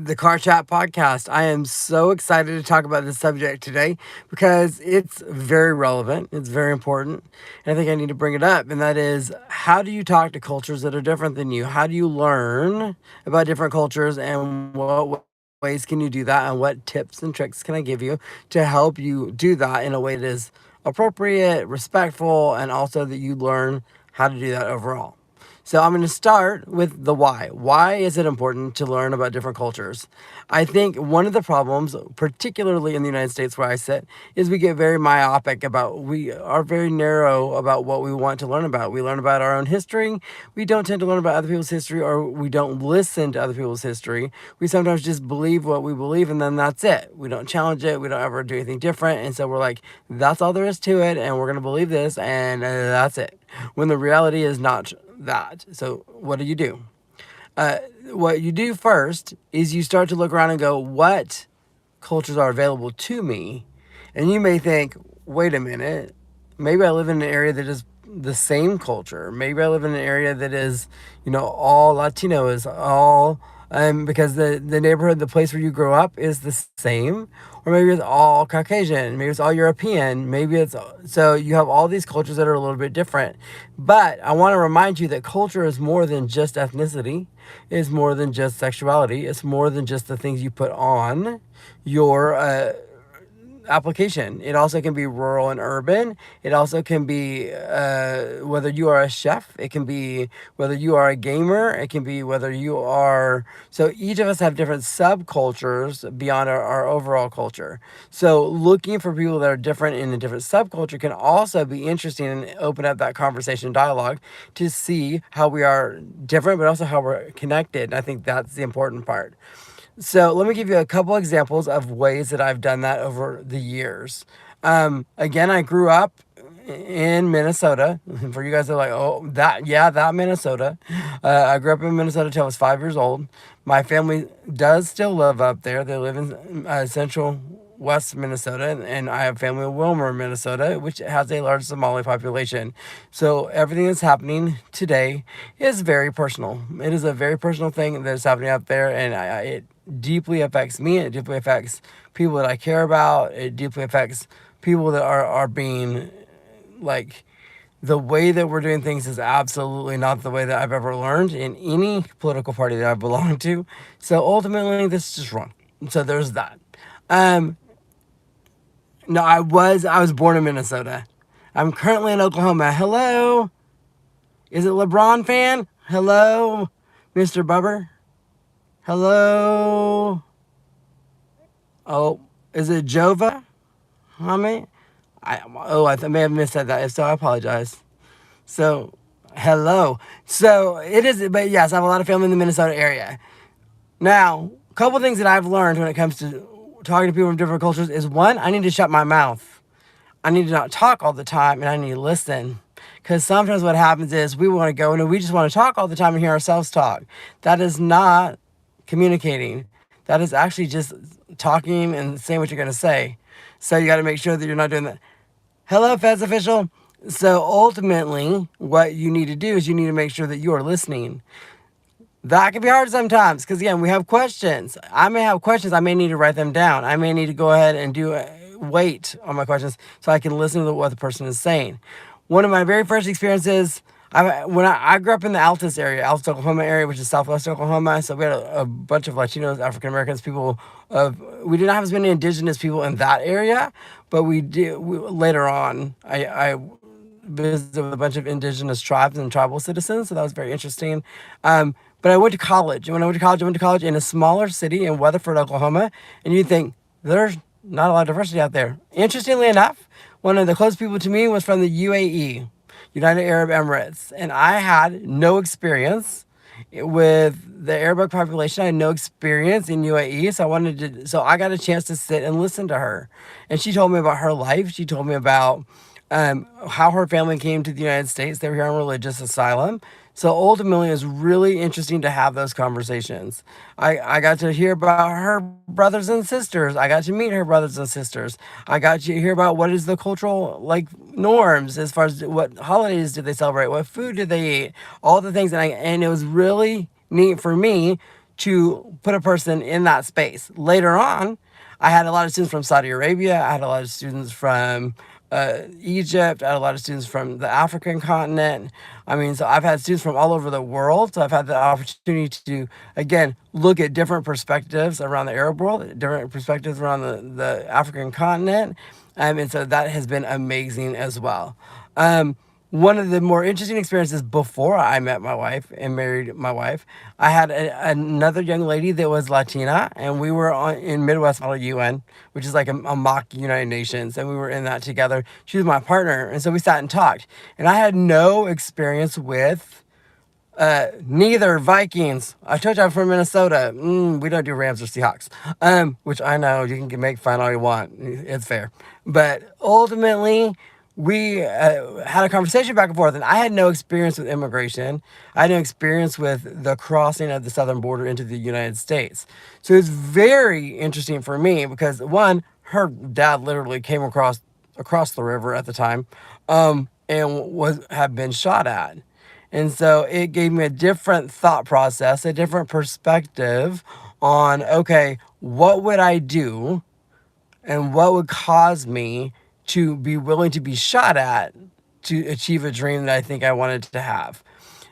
the Car Chat podcast. I am so excited to talk about this subject today because it's very relevant. It's very important. And I think I need to bring it up. And that is, how do you talk to cultures that are different than you? How do you learn about different cultures, and what ways can you do that? And what tips and tricks can I give you to help you do that in a way that is appropriate, respectful, and also that you learn how to do that overall? So I'm going to start with the why. Why is it important to learn about different cultures? I think one of the problems, particularly in the United States where I sit, is we get very myopic about, we are very narrow about what we want to learn about. We learn about our own history. We don't tend to learn about other people's history, or we don't listen to other people's history. We sometimes just believe what we believe, and then that's it. We don't challenge it. We don't ever do anything different. And so we're like, that's all there is to it, and we're going to believe this, and that's it. When the reality is not that. So what do? What you do first is you start to look around and go, what cultures are available to me? And you may think, wait a minute, maybe I live in an area that is the same culture. Maybe I live in an area that is, all Latino, is all, because the neighborhood, the place where you grow up is the same. Or maybe it's all Caucasian, maybe it's all European, maybe it's, so you have all these cultures that are a little bit different. But I want to remind you that culture is more than just ethnicity, it's more than just sexuality, it's more than just the things you put on your application. It also can be rural and urban. It also can be whether you are a chef. It can be whether you are a gamer. It can be whether you are. So each of us have different subcultures beyond our overall culture. So looking for people that are different in a different subculture can also be interesting and open up that conversation dialogue to see how we are different, but also how we're connected. And I think that's the important part. So let me give you a couple examples of ways that I've done that over the years. Again, I grew up in Minnesota. For you guys that are like, oh, that Minnesota. I grew up in Minnesota until I was 5 years old. My family does still live up there. They live in central West Minnesota, and I have family in Wilmer, Minnesota, which has a large Somali population. So everything that's happening today is very personal. It is a very personal thing that's happening up there, and it deeply affects me. It deeply affects people that I care about. It deeply affects people that are being, like, the way that we're doing things is absolutely not the way that I've ever learned in any political party that I belong to. So ultimately, this is just wrong. So there's that. Um, no, I was born in Minnesota. I'm currently in Oklahoma. Hello, is it LeBron fan? Hello, Mr. Bubber. Hello. Oh, is it Jova? Mommy? I may have missed that. If so, I apologize. So, hello. So, it is, but yes, I have a lot of family in the Minnesota area. Now, a couple things that I've learned when it comes to talking to people from different cultures is, one, I need to shut my mouth. I need to not talk all the time, and I need to listen. Because sometimes what happens is we want to go and we just want to talk all the time and hear ourselves talk. That is not communicating. That is actually just talking and saying what you're going to say. So you got to make sure that you're not doing that. Hello, Feds official. So ultimately, what you need to do is you need to make sure that you are listening. That can be hard sometimes because, again, we have questions. I may have questions. I may need to write them down. I may need to go ahead and wait on my questions so I can listen to what the person is saying. One of my very first experiences, when I grew up in the Altus area, Altus, Oklahoma area, which is southwest Oklahoma. So we had a bunch of Latinos, African Americans, people we didn't have as many indigenous people in that area, but we did. Later on, I visited with a bunch of indigenous tribes and tribal citizens, so that was very interesting. But I went to college, and when I went to college in a smaller city in Weatherford, Oklahoma, and you think there's not a lot of diversity out there. Interestingly enough, one of the closest people to me was from the UAE, United Arab Emirates, and I had no experience with the Arabic population. I had no experience in UAE, so I got a chance to sit and listen to her, and she told me about her life. She told me about how her family came to the United States. They were here on religious asylum. So ultimately, it's really interesting to have those conversations. I got to hear about her brothers and sisters. I got to meet her brothers and sisters. I got to hear about what is the cultural, like, norms as far as what holidays do they celebrate, what food do they eat, all the things. And it was really neat for me to put a person in that space. Later on, I had a lot of students from Saudi Arabia. I had a lot of students from Egypt. I had a lot of students from the African continent. I mean, so I've had students from all over the world. So I've had the opportunity to, again, look at different perspectives around the Arab world, different perspectives around the African continent. And so that has been amazing as well. One of the more interesting experiences before I met my wife and married my wife, I had another young lady that was Latina, and we were in Midwest Model UN, which is like a mock United Nations, and we were in that together. She was my partner, and so we sat and talked. And I had no experience with neither Vikings. I told you I'm from Minnesota. We don't do Rams or Seahawks. Which I know you can make fun all you want. It's fair. But ultimately, we had a conversation back and forth, and I had no experience with immigration. I had no experience with the crossing of the southern border into the United States. So it's very interesting for me because one, her dad literally came across the river at the time, and was had been shot at. And so it gave me a different thought process, a different perspective on, okay, what would I do and what would cause me to be willing to be shot at to achieve a dream that I think I wanted to have.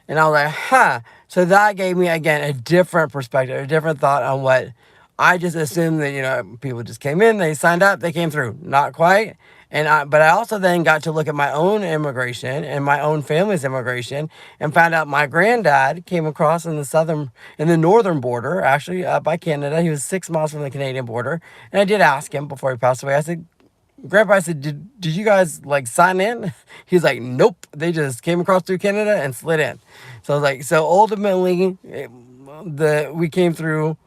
And I was like, huh. So that gave me, again, a different perspective, a different thought on what I just assumed that, people just came in, they signed up, they came through. Not quite. But I also then got to look at my own immigration and my own family's immigration and found out my granddad came across in the northern border, actually, by Canada. He was 6 miles from the Canadian border. And I did ask him before he passed away, I said, Grandpa, I said, did you guys like sign in? He's like, nope. They just came across through Canada and slid in. So I was like, so ultimately, we came through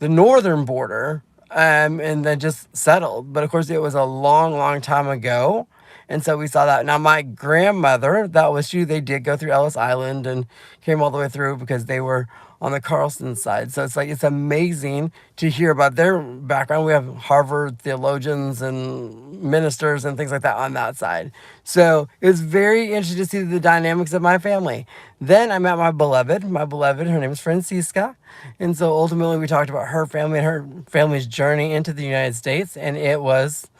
the northern border, and then just settled. But of course, it was a long, long time ago. And so we saw that. Now, my grandmother, that was she, they did go through Ellis Island and came all the way through because they were on the Carlson side. So it's amazing to hear about their background. We have Harvard theologians and ministers and things like that on that side. So it was very interesting to see the dynamics of my family. Then I met my beloved, her name is Francisca. And so ultimately we talked about her family and her family's journey into the United States. And it was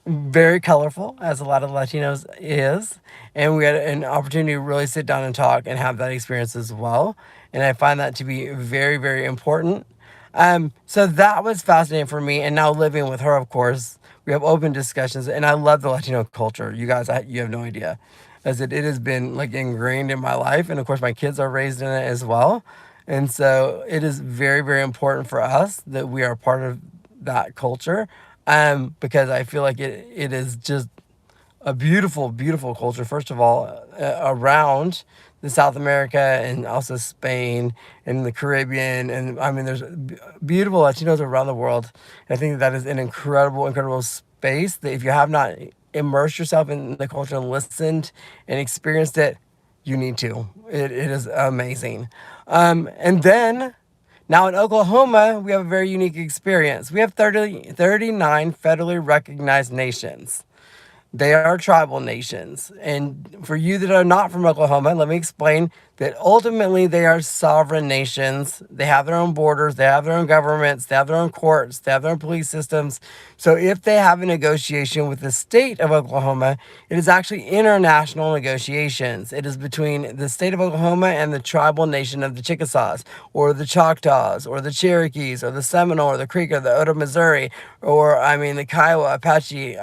very colorful, as a lot of Latinos is. And we had an opportunity to really sit down and talk and have that experience as well. And I find that to be very, very important. So that was fascinating for me. And now living with her, of course, we have open discussions. And I love the Latino culture. You guys, you have no idea. As it has been like ingrained in my life. And of course, my kids are raised in it as well. And so it is very, very important for us that we are part of that culture. Because I feel like it is just a beautiful, beautiful culture, first of all, around the South America and also Spain and the Caribbean. And I mean, there's beautiful Latinos around the world. And I think that is an incredible, incredible space that if you have not immersed yourself in the culture and listened and experienced it, you need to. It is amazing. And then now in Oklahoma, we have a very unique experience. We have 39 federally recognized nations. They are tribal nations. And for you that are not from Oklahoma, let me explain that ultimately they are sovereign nations. They have their own borders, they have their own governments, they have their own courts, they have their own police systems. So if they have a negotiation with the state of Oklahoma, it is actually international negotiations. It is between the state of Oklahoma and the tribal nation of the Chickasaws, or the Choctaws, or the Cherokees, or the Seminole, or the Creek, or the Oto Missouri, or the Kiowa, Apache.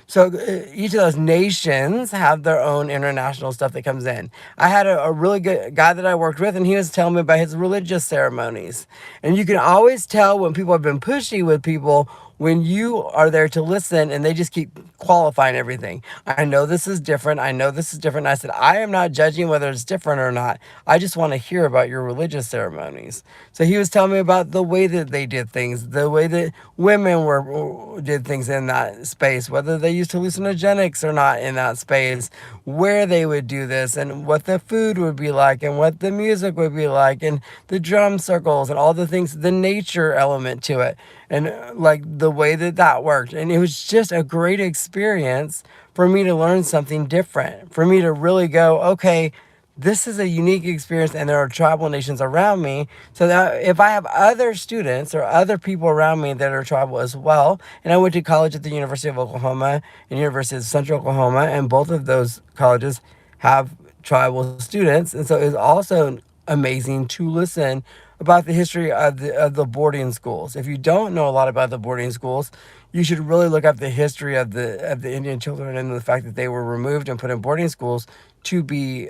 So each of those nations have their own international stuff that comes in. I had a really good guy that I worked with, and he was telling me about his religious ceremonies. And you can always tell when people have been pushy with people when you are there to listen and they just keep qualifying everything. I know this is different. I know this is different. And I said, I am not judging whether it's different or not. I just want to hear about your religious ceremonies. So he was telling me about the way that they did things, the way that women did things in that space, whether they used hallucinogenics or not in that space, where they would do this and what the food would be like and what the music would be like and the drum circles and all the things, the nature element to it. And like the way that worked. And it was just a great experience for me to learn something different, for me to really go, okay, this is a unique experience, and there are tribal nations around me. So that if I have other students or other people around me that are tribal as well, and I went to college at the University of Oklahoma and University of Central Oklahoma, and both of those colleges have tribal students, and so it's also amazing to listen about the history of the boarding schools. If you don't know a lot about the boarding schools, you should really look up the history of the Indian children and the fact that they were removed and put in boarding schools to be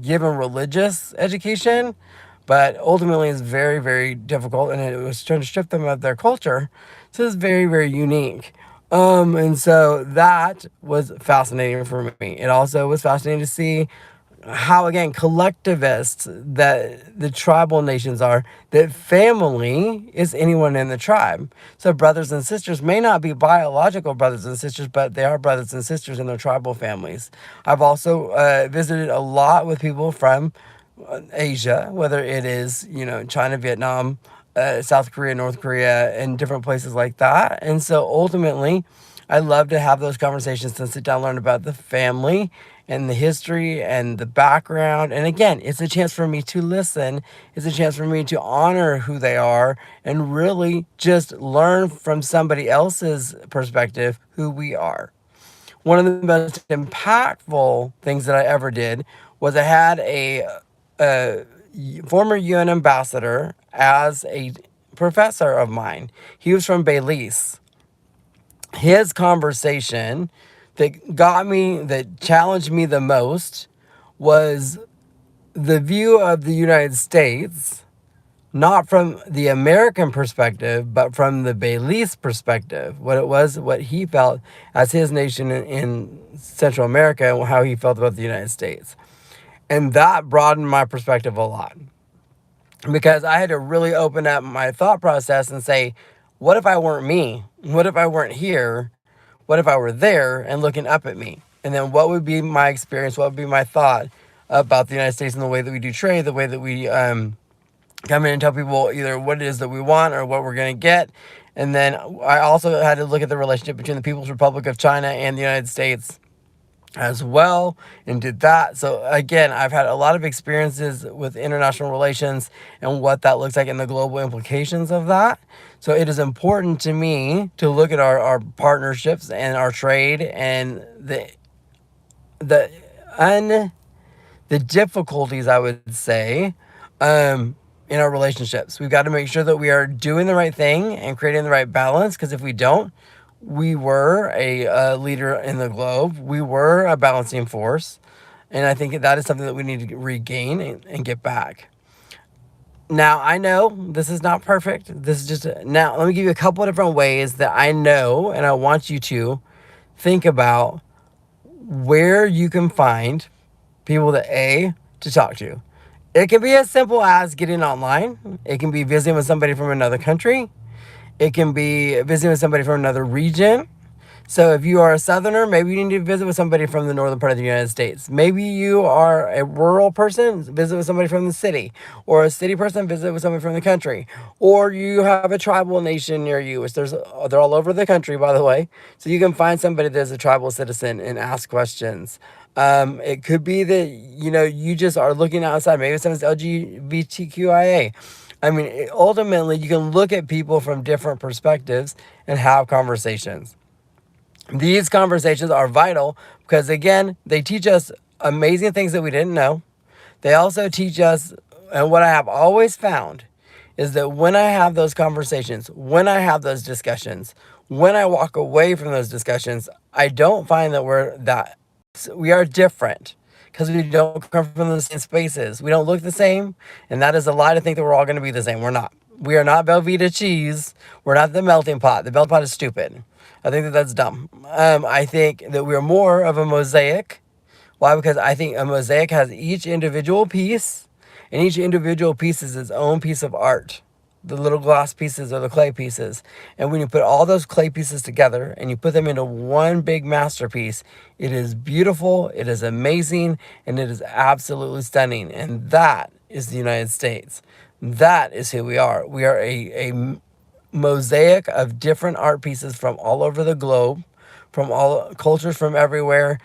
given religious education, but ultimately it's very, very difficult, and it was trying to strip them of their culture. So it's very, very unique. And so that was fascinating for me. It also was fascinating to see how, again, collectivists that the tribal nations are, that family is anyone in the tribe. So brothers and sisters may not be biological brothers and sisters, but they are brothers and sisters in their tribal families. I've also visited a lot with people from Asia, whether it is, China, Vietnam, South Korea, North Korea, and different places like that. And so ultimately, I love to have those conversations and sit down and learn about the family and the history and the background. And again, it's a chance for me to listen. It's a chance for me to honor who they are and really just learn from somebody else's perspective who we are. One of the most impactful things that I ever did was I had a former UN ambassador as a professor of mine. He was from Belize. His conversation that challenged me the most was the view of the United States, not from the American perspective, but from the Belize perspective. What he felt as his nation in Central America, and how he felt about the United States. And that broadened my perspective a lot, because I had to really open up my thought process and say, what if I weren't me? What if I weren't here? What if I were there and looking up at me? And then what would be my experience? What would be my thought about the United States and the way that we do trade, the way that we come in and tell people either what it is that we want or what we're going to get. And then I also had to look at the relationship between the People's Republic of China and the United States as well, and did that. So again, I've had a lot of experiences with international relations and what that looks like and the global implications of that. So it is important to me to look at our partnerships and our trade and the the difficulties, I would say, in our relationships. We've got to make sure that we are doing the right thing and creating the right balance, because if we don't, we were a leader in the globe. We were a balancing force. And I think that is something that we need to regain and get back. Now, I know this is not perfect. This is just, now let me give you a couple of different ways that I know, and I want you to think about where you can find people to talk to. It can be as simple as getting online. It can be visiting with somebody from another country. It can be visiting with somebody from another region. So if you are a Southerner, maybe you need to visit with somebody from the northern part of the United States. Maybe you are a rural person, visit with somebody from the city. Or a city person, visit with somebody from the country. Or you have a tribal nation near you, which they're all over the country, by the way. So you can find somebody that's a tribal citizen and ask questions. It could be that, you just are looking outside. Maybe someone's LGBTQIA. I mean, ultimately, you can look at people from different perspectives and have conversations. These conversations are vital because, again, they teach us amazing things that we didn't know. They also teach us, and what I have always found is that when I have those conversations, when I have those discussions, when I walk away from those discussions, I don't find that we are different, because we don't come from the same spaces. We don't look the same, and that is a lie to think that we're all going to be the same. We're not. We are not Velveeta cheese. We're not the melting pot. The melting pot is stupid. I think that that's dumb. I think that we're more of a mosaic. Why? Because I think a mosaic has each individual piece, and each individual piece is its own piece of art. The little glass pieces or the clay pieces. And when you put all those clay pieces together and you put them into one big masterpiece, it is beautiful, it is amazing, and it is absolutely stunning. And that is the United States. That is who we are. We are a mosaic of different art pieces from all over the globe, from all cultures from everywhere.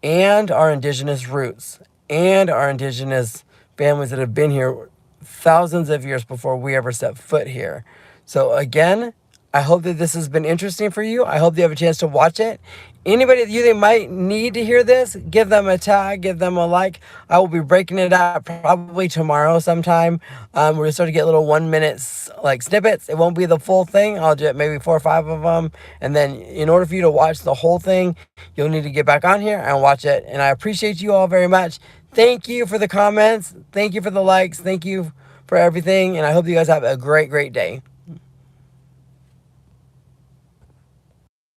and our indigenous roots and our indigenous families that have been here thousands of years before we ever set foot here. So again, I hope that this has been interesting for you. I hope you have a chance to watch it. Anybody that you think might need to hear this, give them a tag, give them a like. I will be breaking it out probably tomorrow sometime. We're gonna start to get little 1 minute like snippets. It won't be the full thing. I'll do maybe 4 or 5 of them, and then in order for you to watch the whole thing, you'll need to get back on here and watch it. And I appreciate you all very much. Thank you for the comments. Thank you for the likes. Thank you for everything. And I hope you guys have a great, great day.